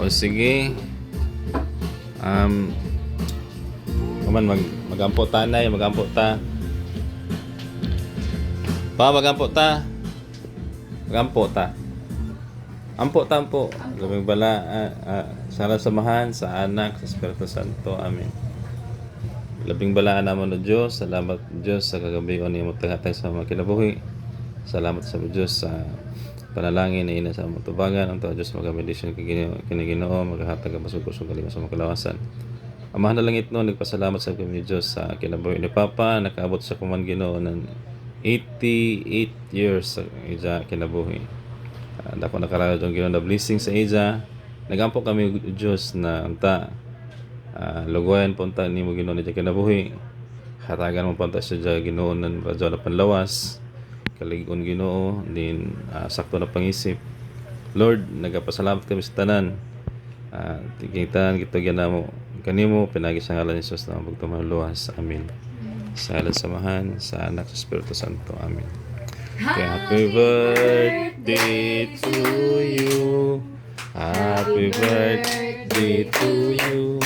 O sige. Kaman magampo tanay, magampo ta. Magampo ta. Magampo ta. Ampo tampo. Labing bala sana samahan sa anak sa Espiritu Santo. Amen. Labing balaan namon ng Diyos. Salamat Diyos sa kagabion ni mo tangatay sa mga kinabuhi. Salamat sa Diyos sa panalangin na ina sa mga tubagan. Ang tawa Diyos magamedisyon kiniginoo, maghahatag ang masugusog kalinga sa mga kalawasan. Amahan na langit no, nagpasalamat sa kami Diyos sa kinabuhi ni Papa. Nakaabot sa kuman Ginoo ng 88 years sa ija kinabuhi. Dako nakarayo ang Ginoo na blessing sa ija. Nagampo kami Diyos na anta lugoyan punta ni mo Ginoo ni kinabuhi. Hatagan mo punta sa Ginoo ng radyo na panlawas. Kaligon Ginoo din sakto na pangisip. Lord, nagapasalamat kami sa tanan. Tigingtan kitagyan namo kanimo pinagi sa ngalan ni Jesus na pagtumuluwas. Amen. Sa ngalan samahan sa anak sa Espiritu Santo. Amen. Happy birthday to you. Happy birthday to you.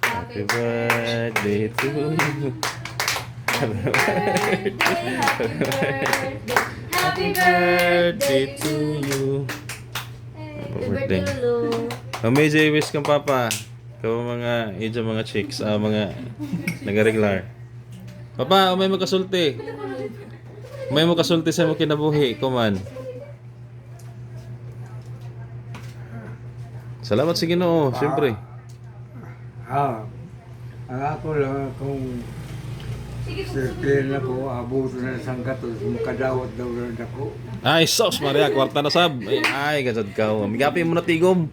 Happy birthday to you. Happy birthday to you. Happy birthday. May wish kang Papa. Ikaw mga mga chicks, mga nag-regular. Papa, may magkasulti. May magkasulti sa mo kinabuhi, kuman. Salamat sa Ginoo, siyempre. Ang ako lang kung certain ako, abuso na sang katos, makadawat daw rin ako. Ay, sos Maria, kwarta na sab. Ay, gazad ka. Migapi mo na tigom.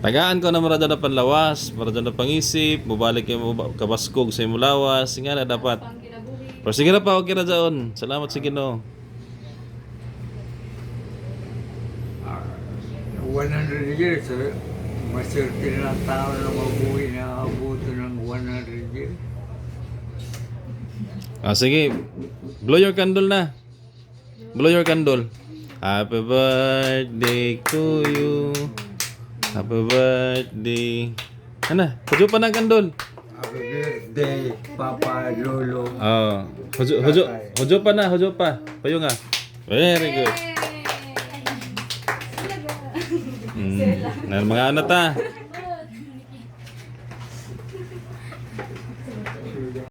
Tagaan ko na marada na panlawas, marada na pangisip, mubalik kayo kabaskog sa imong lawas, nga na dapat. Pero sige na pa, okay na dyan. Salamat sa Ginoo. 100 years, mas certain na tao na mabuhay na abuso ng 100 years. Sige. Blow your candle na. Blow your candle. Happy birthday to you. Happy birthday. Ano? Hujo pa ng candle. Happy birthday, Papa Lolo. Hujo pa na. Hujo pa. Payo nga. Very good. Mga ano ta.